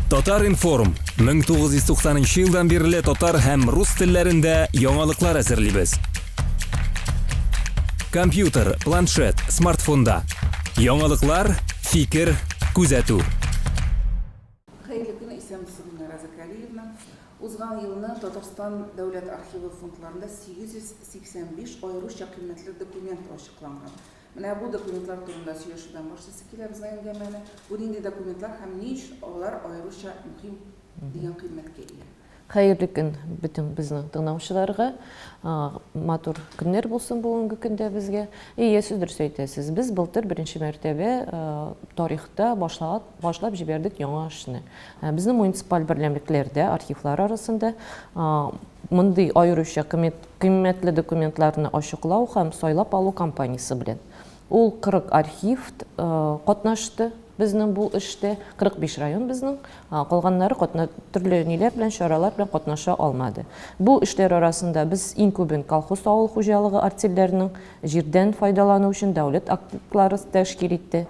Татар информ 1990 елдан бері татар һәм рус телләрендә яңалыклар әзерлибез. Компьютер, планшет, смартфонда. Яңалыклар, фикер, күзәтү. Хәерле көн, исәнмесез, Раза Кәриевна. Узган елны Татарстан дәүләт архивы фондларында 885 аеруча кыйммәтле документ ачыкланган. Менә бу документлар турында сөйләшүдән башлыйсы килә безнең әңгәмәне. Бу нинди документлар һәм ни өчен алар аеруча мөһим дигән кыйммәткә ия? Хәерле көн бөтен безнең тыңлаучыларга. Матур көннәр булсын бүгенге көндә безгә. Сез дөрес әйтәсез. Без былтыр беренче мәртәбә тарихта башлап җибәрдек яңа эшне. Безнең муниципаль берәмлекләрдә архивлар арасында мондый аеруча кыйммәтле документларны ачыклау һәм сайлап алу кампаниясе белән. Ул 40 архив катнашты безнең бу эштә, 45 район безнең, калганнары төрле ниләр белән, чаралар белән катнаша алмады. Бу эшләр арасында без иң күбен колхоз авыл хуҗалыгы артельләренең җирдән файдалану өчен дәүләт актлары тәшкил итте.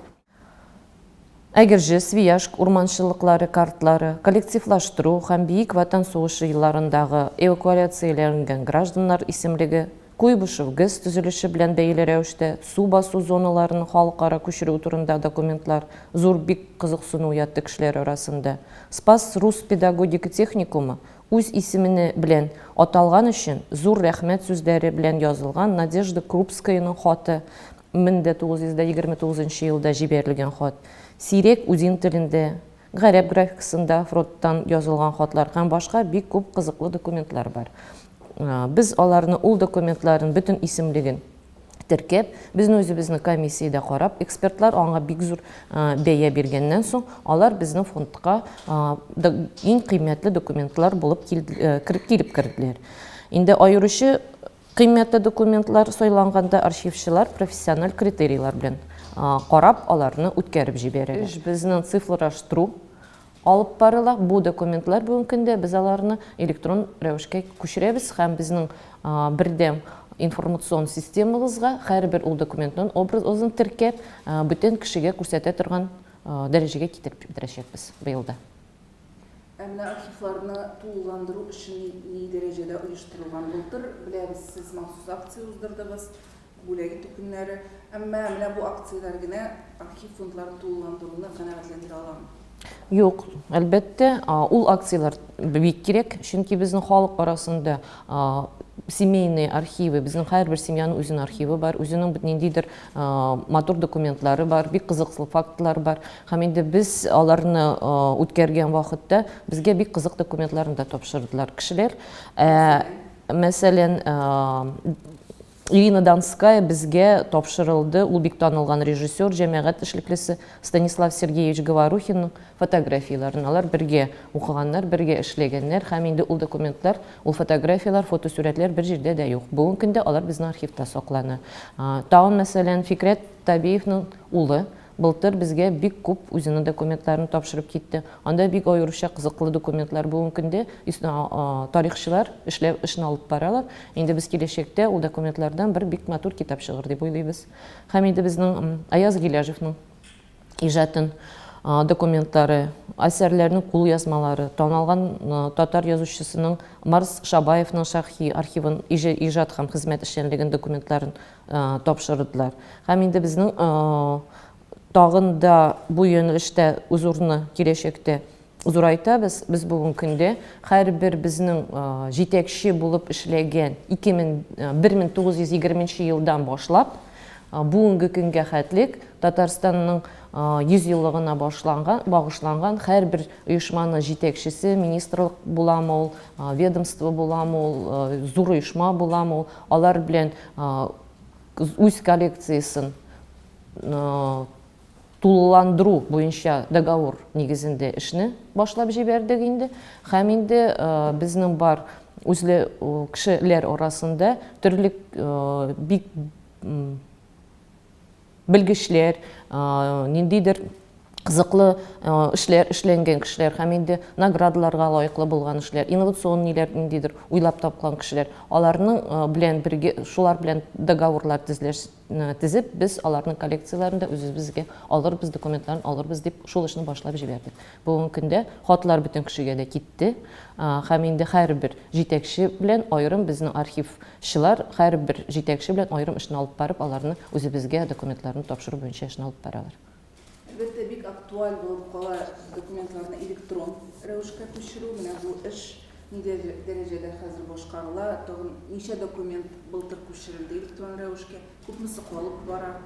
Әгерҗе, Свияжск урманчылыклары картлары, коллективлаштыру һәм Бөек Ватан сугышы елларындагы эвакуацияләнгән гражданнар исемлеге, Куйбышев ГЭС төзелеше белән бәйле рәвештә су басу зоналарын халыкара күчерү турында документлар зур бик кызыксыну уятты кешеләр арасында. Спас Рус педагогика техникумы үз исемене белән аталган өчен зур рәхмәт сүзләре белән язылган Надежда Крупскаяның хаты 1929 елда җибәрелгән хат. Сирек үзен телендә, гарәп графикасында фронттан язылган хатлар һәм башка бик күп кызыклы документлар бар. Biz аларны, ул документларын бөтен исемлеген теркәп, безнең үзебезнең комиссиядә карап, экспертлар аңа бик зур бәя биргәннән соң, алар безнең фондка иң кыйммәтле документлар булып килеп керделәр. Инде аеручы кыйммәтле документлар сайланганда архивчылар профессиональ критерийлар белән карап, аларны үткәреп җибәрә. Безнең цифрлаштыру алып барыла. Бу документлар бүгенге көндә без аларны электрон рәвешкә күчерәбез һәм безнең бердәм информацион системабызга һәрбер ул документның образын теркәп, бөтен кешегә күрсәтә торган дәрәҗәгә китереп бетерәчәкбез быелда. Менә архивларны тулыландыру өчен ни дәрәҗәдә оештырылган булдыр? Беләбез, сез махсус акция уздырдыгыз, бүләге төкүннәре. Әмма менә бу акцияләр генә архив фондларын тулыландыруны канәгатьләндерә аламы? Юк, әлбәттә, ул акциялар бик кирәк, чөнки безнең халык арасында семейные архивы, безнең һәрбер семьяның үзенең архивы бар, үзенең ниндидер матур документлары бар, бик кызыклы фактлар бар. Һәм инде біз аларны үткәргән вакытта безгә бик кызык документларын да тапшырдылар кешеләр. Мәсәлән, Ирина Донская безгә тапшырылды, ул бик танылган режиссер, җәмәгать эшлеклесе Станислав Сергеевич Говорухинның фотографияларын. Алар бергә укыганнар, бергә эшләгәннәр һәм инде ул документлар, ул фотографиялар, фотосурәтләр бер җирдә дә юк. Бүгенге көндә алар безнең архивта саклана. Тагын мәсәлән Фикрәт Табиевның улы былтыр безгә бик күп үзенең документларын тапшырып китте. Анда бик аеруча кызыклы документлар бүгенге көндә тарихчылар эшне алып баралар. Инде без киләчәктә ул документлардан бер бик матур китап чыгыр дип уйлыйбыз. Һәм инде безнең Аяз Гиляжевның иҗатын документлары, әсәрләрнең кул язмалары, танылган татар язучысының Марс Шабаевның шәхси архивын иҗат һәм хезмәт эшчәнлеген документларын тапшырдылар. Һәм инде безнең тагын да бу юнәлештә үзурны киләчәктә зурайтабыз. Без бүгенге көндә һәрбер безнең җитәкче булып эшләгән 1920 елдан башлап бүгенге көнгә хәтлек Татарстанның 100 еллыгына багышланган һәрбер оешманың җитәкчесе, министрлык буламы ул, ведомство буламы ул, зур оешма буламы ул, алар белән үз коллекциясын тулыландыру буенча договор нигезендә эшне башлап җибәрдек инде. Һәм инде безнең бар үзле кешеләр арасында төрле бик белгечләр, ниндидер қызықлы ішлер ішленген кішілер һәм инде наградаларға лайыклы булган эшләр, инновацион ниләр ниндидер уйлап тапкан кешеләр, аларның белән бергә шулар белән договорлар тизеп, без аларның коллекцияларында үзебезгә алырбыз, документларын алырбыз дип шул эшне башлап җибәрдек. Бүгенге көндә хатлар бөтен кешегә дә китте. Һәм инде һәрбер җитәкче белән аерым безнең архивчылар һәрбер җитәкче белән аерым эшне алып барып, аларны үзебезгә документларын тапшыру буенча эшне алып баралар. Әлбәттә, бик актуаль булып кала документларны электрон рәвешкә күчерү. Менә бу эш нидә дәрәҗәдә хәзер башкарыла? Тагын ничә документ былтыр күчерелде электрон рәвешкә? Күпмесе калып бара?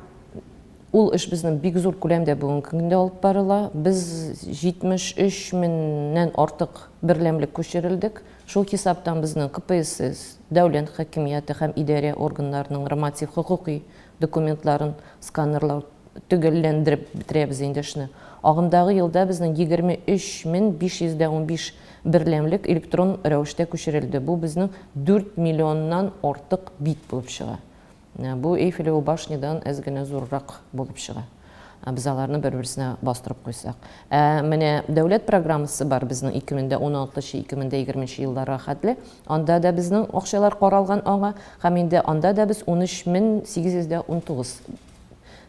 Ул эш безнең бик зур күләмдә бүгенге көндә алып барыла. Без 73 меңнән артык берләмлек күчерелдек. Шул хисаптан безнең КПСС, дәүләт хакимияте һәм идарә органнарының норматив хокукый документларын сканерлау төгәлләндереп бетерәбез инде эшне. Агымдагы елда безнең 23515 берләмлек электрон рәвештә күчерелде. Бу безнең 4 миллионнан артык бит булып чыга. Бу Эйфелева башнядан әз генә зуррак булып чыга. Без аларны бер-берсенә бастырып куйсак. Менә дәүләт программасы бар безнең 2016-2020 елларга хәтле. Анда да безнең акчалар каралган аңа, һәм инде анда да без 13819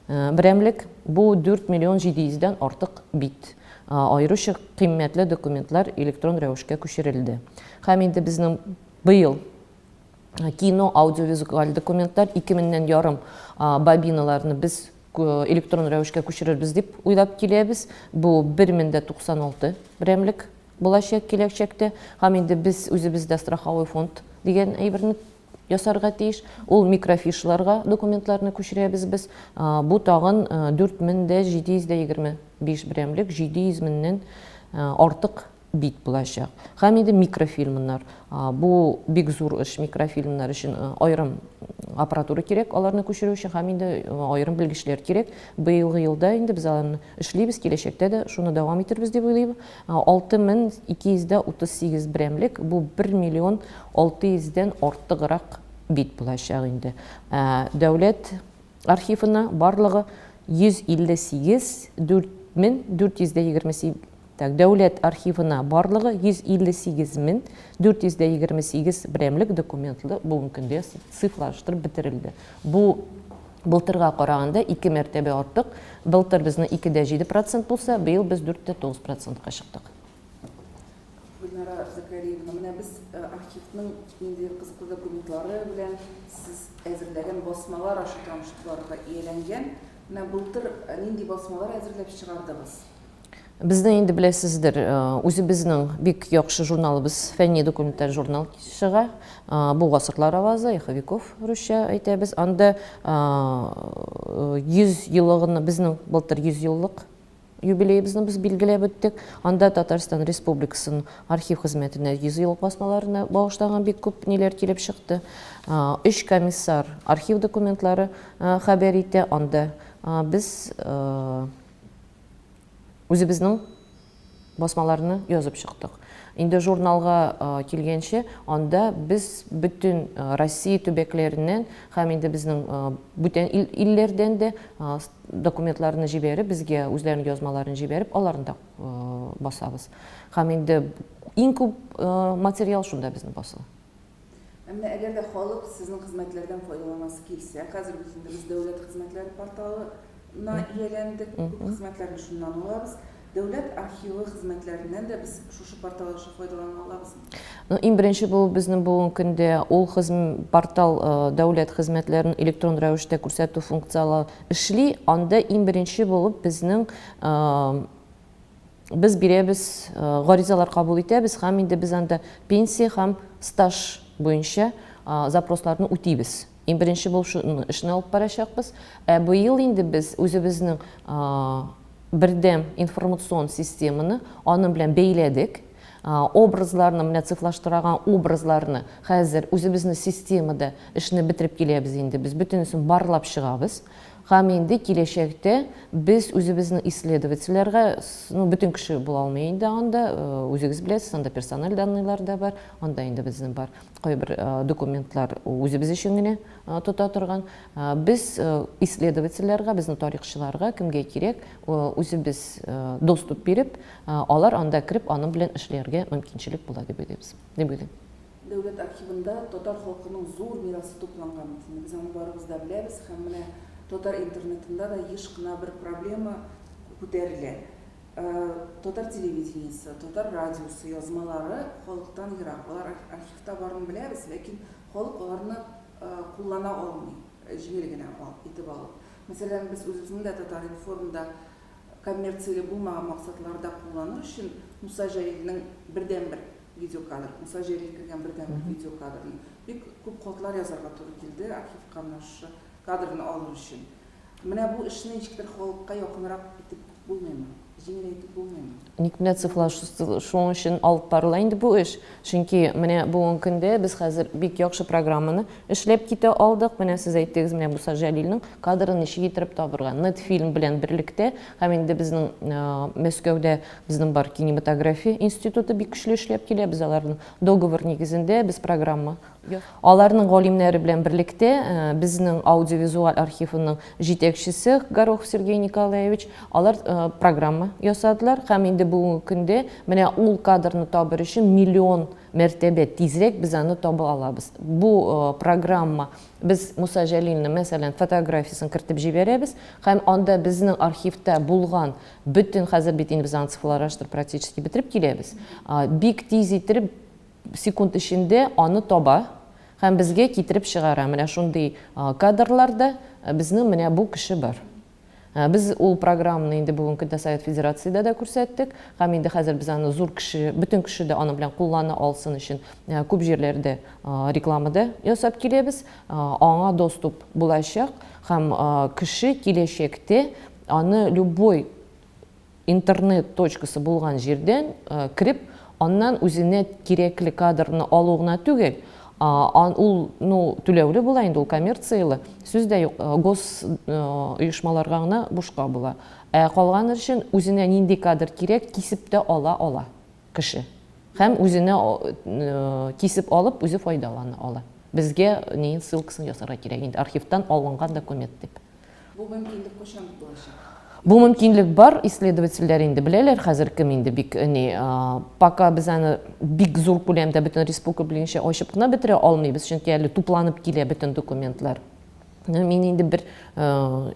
берәмлек, бу 4 миллион 700-дән артык бит. Аеруча кыйммәтле документлар электрон рәвешкә күчерелде. Һәм инде безнең быел кино, аудиовизуаль документлар 2000-нән ярым бобиналарны біз электрон рәвешкә күчерербез дип уйлап киләбез. Бу 1096 берәмлек булачак киләчәктә. Һәм инде без үзебездә страховой фонд дигән әйберне ясарга тиеш. Ул микрофишларга документларны күчерәбез без. Бу тагын 4725 берәмлек, 700 меңнән артык бит булачак. Һәм инде микрофильмнар. Бу бик зур эш, микрофильмнар өчен аерым аппаратура кирәк, аларны күчерү өчен, һәм инде аерым белгечләр кирәк. Быелгы елда инде без аларны эшлибез, киләчәктә дә шуны дәвам иттербез дип уйлыйм. 6238 берәмлек, бу 1 миллион 600-дән артыграк бит булачак инде. Дәүләт архивына барлыгы 158 4428 дәүләт архивына барлыгы 158 берәмлек документлы бүгенге көндә цифрлаштырып бетерелде. Бу былтырга караганда 2 мәртәбә артык. Былтыр безнең 2,7% булса, быел без 4,9%-ка чыктык. Гөлнара Закариевна, менә без архивның инде кызыклы документлары белән сез әзерләгән басмалар аша таныштырырга ияләнгән. Менә былтыр нинди басмалар әзерләп чыгардыгыз? Безнең инде беләсездер, үзебезнең бик яхшы журналыбыз фәнни документтар журнал чыга. Бу гасырлар авазы, Яховиков русча әйтәбез. Анда 100 еллыгын безнең былтыр 100 еллык юбилейбезне без билгеләп үттек. Анда Татарстан Республикасының архив хезмәтенә 100 еллык басмаларына багыштаган бик күп ниләр килеп чыкты. 3 комиссар архив документлары хәбәр итә. Анда без үзебезнең басмаларны язып чыктык. Инде журналга килгәнче, анда без бүтән Россия төбәкләреннән һәм инде безнең бүтән илләрдән дә документларны җибәреп, безгә үзләренең язмаларын җибәреп, аларны да басабыз. Һәм инде иң күп материал шунда безнең басыла. Әмма әгәр дә халык сезнең хезмәтләрдән файдаланасы килсә, хәзер без дәүләт хезмәтләре порталына ияләндек, хезмәтләрне шуннан алабыз. Дәүләт архивы хезмәтләреннән дә без шушы портал аша файдалана алабыз. Иң беренче булып безнең бүгенге көндә ул портал дәүләт хезмәтләрен электрон рәвештә күрсәтү функциялары эшли. Анда иң беренче булып безнең без бирәбез, гаризалар кабул итәбез һәм инде без анда пенсия һәм стаж буенча запросларны үтибез. Иң беренче булып шуны эшне алып барачакбыз. Быел инде без үзебезнең бердәм информацион системаны аның белән бәйләдек. Образларны, менә цифрлаштырган образларны хәзер үзебезнең системада эшне битереп киләбез инде. Без бөтенесен барлап чыгабыз. Һәм инде киләчәктә без үзебезнең исследовательләргә, бөтен кеше була алмый инде анда, үзегез беләсез, анда персональ данныйлар да бар, анда инде безнең бар кайбер документлар үзебез өчен генә тота торган. Без исследовательләргә, безнең тарихчыларга кемгә кирәк, үзебез доступ биреп, алар анда кирип, аның белән эшләргә мөмкинчелек була дип уйлыйбыз. Дәүләт архивында татар халкының зур мирасы тупланган. Без аны барыбыз да беләбез, һәм менә татар интернетында да еш кына бер проблема күтәрелә. Татар телевидениесе, татар радиосы, язмалары халыктан ерак. Алар архивта барын беләбез, ләкин халык аларны куллана алмый, җиңел генә итеп алып. Мәсәлән, без үзебезнең дә Татар информда коммерцияле булмаган максатларда кулланыр өчен Муса Җәлилнең бердән-бер видеокадр, Муса Җәлил кергән бердән-бер видеокадрын бик күп хатлар язарга туры килде, архивка менә кадрны алыр өчен. Менә бу эшне ничектер халыкка якынрак итеп булмыймы? Җиңел итеп булмыймы? Ник менә шуның өчен алып барыла инде бу эш. Чөнки менә бүгенге көндә без хәзер бик яхшы программаны эшләп китә алдык. Менә сез әйттегез, менә Муса Җәлилнең кадрын ничек итеп табырга. Netfilm белән берлектә һәм инде безнең Мәскәүдә безнең бар кинематография институты бик көчле эшләп килә. Без аларның договор нигезендә без программа. Аларның галимнәре белән берлектә безнең аудиовизуаль архивының җитәкчесе Горохов Сергей Николаевич алар программа ясадылар. Һәм инде бүгенге көндә менә ул кадрны табыр өчен миллион мәртәбә тизрәк без аны таба алабыз. Бу программа без Муса Җәлилнең мәсәлән фотографиясын кертеп җибәрәбез һәм анда безнең архивта булган бөтен хәзер бит инде без аны цифрлаштырып практически бетереп киләбез. Бик тиз итеп секунд эчендә аны таба һәм безгә китереп чыгара. Менә шундый кадрларда безнең менә бу кеше бар. Biz ул программаны инде бүгенге көндә Совет Федерацияда да күрсәттек. Һәм инде хәзер без аны зур кеше, бөтен кеше дә аны белән куллана алсын өчен күп җирләрдә рекламада ясап киләбез. Аңа доступ булачак һәм кеше киләчәктә аны любой интернет точкасы булган җирдән кирип, аннан үзенә кирәкле кадрны алу гына түгел, ул түләүле була инде, ул коммерцияле, сүз дә юк, гос оешмаларга гына бушка була. Калган өчен үзенә нинди кадр кирәк, кисеп тә ала кеше. Һәм үзенә кисеп алып, үзе файдалана ала. Безгә ни ссылкасын ясарга кирәк инде, архивтан алынган документ дип. Бу мөмкинлек кайчан булачак? Бу мөмкинлек бар, исследовательләр инде беләләр, хәзер кем инде бик пока без аны бик зур күләмдә бөтен республика буенча ачып кына бетерә алмыйбыз, чөнки әле тупланып килә бөтен документлар. Мин инде бер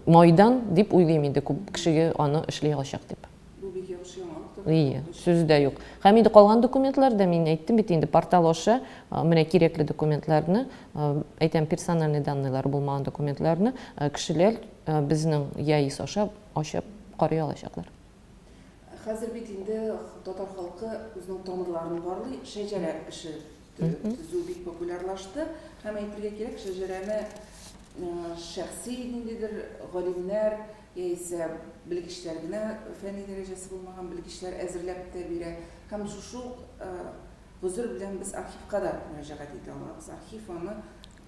майдан дип уйлыйм инде, күп кешегә аны эшли алачак дип. Бу бик яхшы яңалык. Сүз дә юк. Һәм инде калган документларда мин әйттем бит инде портал аша менә кирәкле документларны, әйтәм персональный данныйлар булмаган документларны кешеләр безнең яис аша ачып карый алачаклар. Хәзер бит инде татар халкы үзенең тамырларын барлый, шәҗәрә эше төзү бик популярлашты. Һәм әйтергә кирәк, шәҗәрәне шәхси ниндидер галимнәр яисә белгечләр генә фәнни дәрәҗәсе булмаган белгечләр әзерләп тә бирә. Һәм шушы гозур белән без архивка да мөрәҗәгать итә алабыз. Архив аны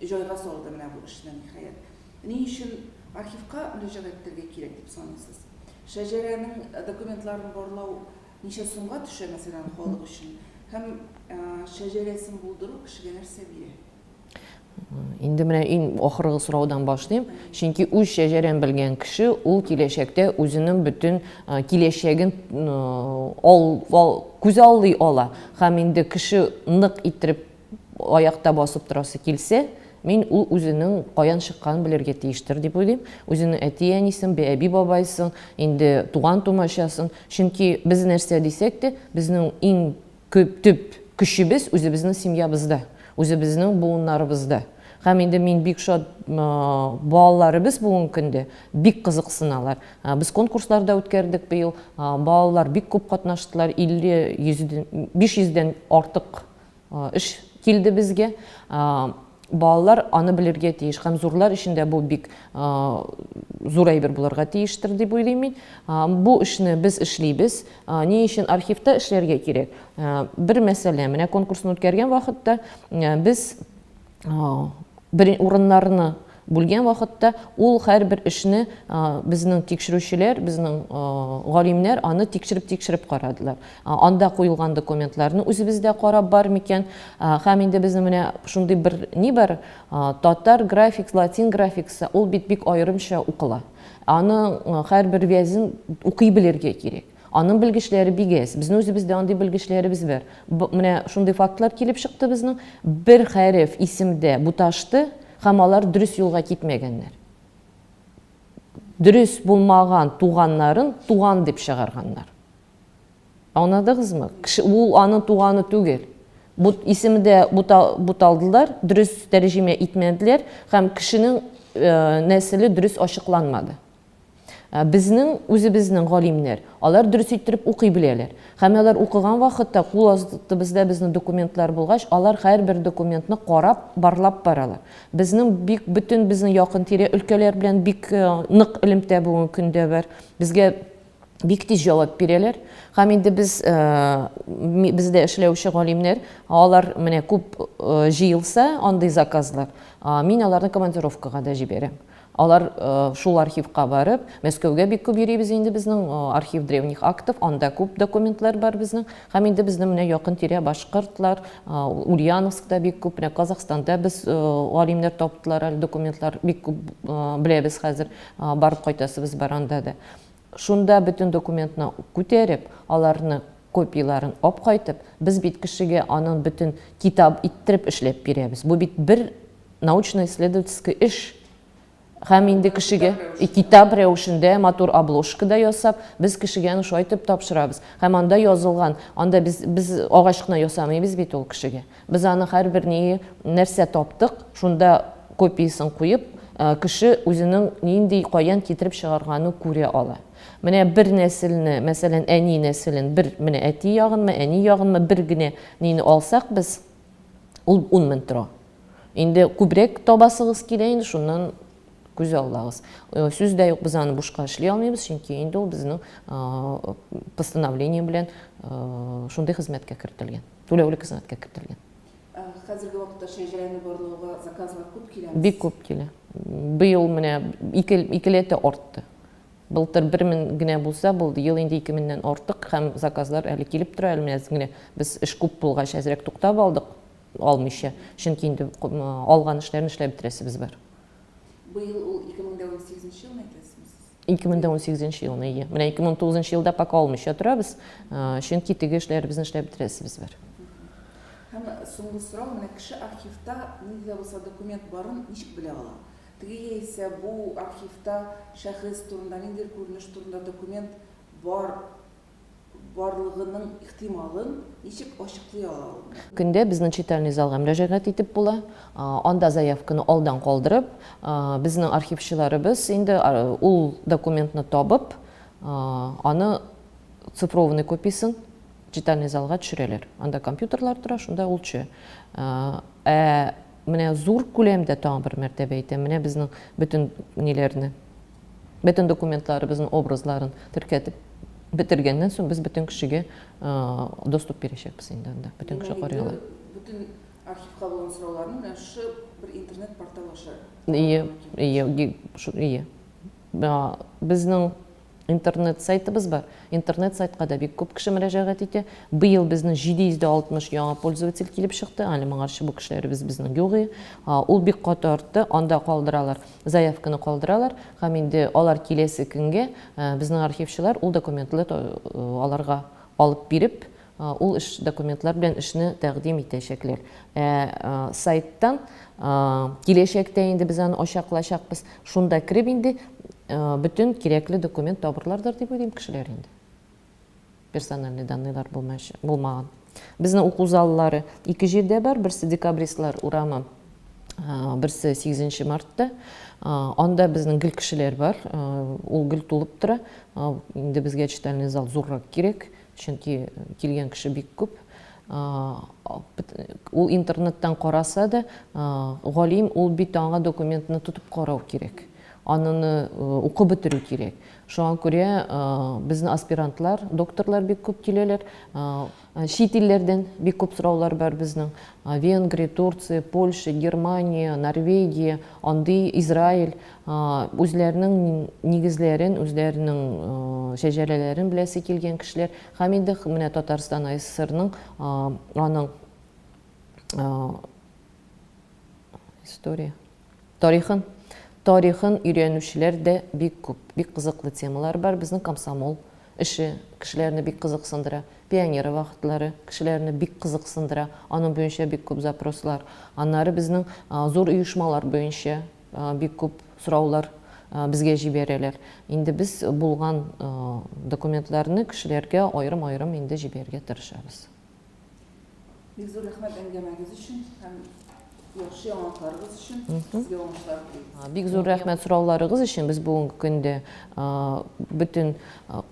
җайга салды менә бу эшне ниһаять. Ни өчен архивка мөрәҗәгать итәргә кирәк дип саныйсыз? Шәҗәрәнең документларын барлау ничә сумга төшә мәсәлән халык өчен? Һәм шәҗәрәсен булдыру кешегә нәрсә бирә? Инде менә иң ахыргы сораудан башлыйм. Чөнки үз шәҗәрән белгән кеше ул киләчәктә үзенең бөтен киләчәген күз аллый ала. Һәм инде кеше нык иттереп аякта басып торасы килсә, мин ул үзенең каян чыкканын белергә тиештер дип уйлыйм. Үзенең әти-әнисен, әби бабайсын, инде туган тумачасын. Чөнки без нәрсә дисәк тә, безнең иң күп төп көчебез үзебезнең семьябызда, үзебезнең буыннарыбызда. Һәм инде мин бик шат балаларыбыз бүгенге көндә бик кызыксыналар. Без конкурсларда үткәрдек быел, балалар бик күп катнаштылар, 500дән артык эш килде безгә. Балалар аны белергә тиеш, һәм зурлар өчен дә бу бик зур әйбер булырга тиештер дип уйлыйм мин. Бу эшне без эшлибез. Ни өчен архивта эшләргә кирәк? Бер мәсьәлә, менә конкурсны үткәргән вакытта без бер урыннарны Бүлген вакытта ул һәрбер эшне безнең тикшерүчеләр, безнең галимнәр аны тикшереп карадылар. Анда куелган документларны үзебездә карап бар микән? Һәм инде безнең менә шундый бер ни бар, татар графикс, латин графиксы, ул бик аерымча укыла. Аны һәрбер вязын укый белергә кирәк. Аның белгечләре бигәс. Безнең үзебездә андый белгечләребез бар. Менә шундый фактлар килеп чыкты безнең. Бер хәреф исемдә буташты, һәм алар дөрес юлга китмәгәннәр. Дөрес булмаган туганнарын туган дип чыгарганнар. Аңладыгызмы? Ул аның туганы түгел. Бу исемдә буталдылар, дөрес тәрҗемә итмәделәр һәм кешенең нәселе дөрес ачыкланмады. Безнең үзебезнең галимнәр, алар дөрес иттереп укый беләләр. Һәм алар укыган вакытта кул астыбызда безнең документлар булгач, алар һәрбер документны карап, барлап баралар. Безнең бөтен безнең якын тирә өлкәләр белән бик нык элемтә бүгенге көндә бар. Безгә бик тиз җавап бирәләр. Һәм инде бездә эшләүче галимнәр, алар менә күп җыелса, андый заказлар, мин аларны командировкага да җибәрәм. Алар шул архивка барып, Мәскәүгә бик күп йөрибез инде безнең архив древних актов, анда күп документлар бар безнең. Һәм инде безнең менә якын тирә башкортлар, Ульяновскта бик күп, менә Казахстанда без галимнәр таптылар, әле документлар бик күп беләбез хәзер, барып кайтасыбыз бар анда да. Шунда бөтен документны күтәреп, аларны копияларын алып кайтып, без бит кешегә аның бөтен китап иттереп эшләп бирәбез. Бу бит бер научно-исследовательский эш. Һәм инде кешегә китап рәвешендә матур обложкада ясап, без кешегә аны шайтып тапшырабыз. Һәм анда язылган, анда без агач кына ясамыйбыз бит ул кешегә. Без аны һәрбер нәрсә таптык, шунда копиясын куеп, кеше үзенең нинди каян китереп чыгарганын күрә ала. Менә бер нәселне, мәсәлән, әни нәселен, бер менә әти ягынмы, әни ягынмы бер генә нине алсак, без ул 10 мең тора. Инде күбрәк табасыгыз килә инде шуннан күз аллагыз. Сүз дә юк, без аны бушка эшли алмыйбыз, чөнки инде ул безнең постановление белән шундый хезмәткә кертелгән. Түләүле хезмәткә кертелгән. Хәзерге вакытта шәҗәрәне барлыгы заказлар күп килә. Бик күп килә. Быел менә 2 артты. Былтыр 1000 генә булса, булды. Ел инде 2000-нән артык һәм заказлар әле килеп тора. Әле менә генә без эш күп булгач әзрәк туктап алдык, алмыйча. Чөнки инде алган эшләрне эшләп бетерәсебез бар. Быел ул 2018 елны әйтәсезме? 2018 елны, ие. Менә 2009 елда пока алмыйча торабыз, чөнки теге эшләребезне эшләп бетерәсебез бар. Һәм соңгы сорау, менә кеше архивта нидә булса документ барын ничек белә ала? Теге яисә бу архивта шәхес турында, ниндидер күренеш турында документ барлыгының ихтималын ничек ачыклый ала ул? Көндә безнең читальный залга мөрәҗәгать итеп була. Анда заявканы алдан калдырып, безнең архивчыларыбыз инде ул документны табып, аны цифровный копиясын читальный залга төшерәләр. Анда компьютерлар тора, шунда ул төшә. Менә зур күләмдә тагын бер мәртәбә әйтәм, менә безнең бөтен ниләрне, бөтен документларыбызның образларын теркәтеп бетергәннән соң без бөтен кешегә доступ бирәчәкбез инде анда. Бөтен кеше карый ала. Бөтен архивка булган сорауларны менә шу бер интернет портал аша. Ие. Безнең интернет сайтыбыз бар. Интернет сайтка да бик күп кеше мөрәҗәгать итә. Быел безнең 760 яңа пользователь килеп чыкты. Әле моңарчы бу кешеләребез безнең югы. Ул бик каты артты. Анда калдыралар, заявканы калдыралар. Һәм инде алар киләсе көнгә безнең архивчылар ул документларны аларга алып биреп, ул эш документлар белән эшне тәкъдим итәчәкләр. Сайттан киләчәктә инде без аны ачаклашакбыз. Шунда кирип инде бөтен кирәкле документ табырлардыр дип уйлыйм кешеләр инде. Персональный данныйлар булмаган. Безнең уку заллары 2 җирдә бар. Берсе Декабристлар урамы, берсе 8 мартта. Анда безнең гел кешеләр бар. Ул гел тулып тора. Инде безгә читальный зал зуррак кирәк, чөнки килгән кеше бик күп. Ул интернеттан караса да, галим ул бит аңа документны тотып карау кирәк. ананы укып бетерү кирәк. Шуңа күрә безнең аспирантлар, докторлар бик күп киләләр. Чит илләрдән бик күп сораулар бар безнең. Венгрия, Турция, Польша, Германия, Норвегия, андый Израиль үзләренең нигезләрен, үзләренең шәҗәрәләрен беләсе килгән кешеләр. Һәм инде менә Татарстан АССРның аның история, тарихын өйрәнүчеләр дә бик күп, бик кызыклы темалар бар. Безнең комсомол эше кешеләрне бик кызыксындыра. Пионер вакытлары кешеләрне бик кызыксындыра. Аның буенча бик күп запрослар. Аннары безнең зур оешмалар буенча бик күп сораулар безгә җибәрәләр. Инде без булган документларны кешеләргә аерым-аерым инде җибәрергә тырышабыз. Бик зур рәхмәт әңгәмәгез өчен һәм яхшы яңалыкларыгыз өчен сезгә уңышлар телим. Бик зур рәхмәт сорауларыгыз өчен. Без бүгенге көндә бөтен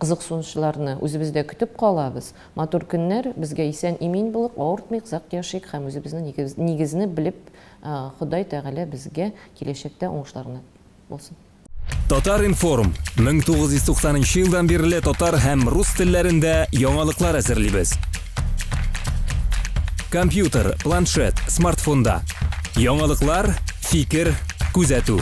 кызыксынучыларны үзебездә көтеп калабыз. Матур көннәр, безгә исән имин булып, авыртмыйк, зак яшик һәм үзебезнең нигезне белеп, Ходай Тәгалә безгә киләчәктә уңышларны булсын. Татар информ 1990 елдан бирле татар һәм рус телләрендә яңалыклар әзерлибез. Компьютер, планшет, смартфонда. Яңалыклар, фикер, күзәтү.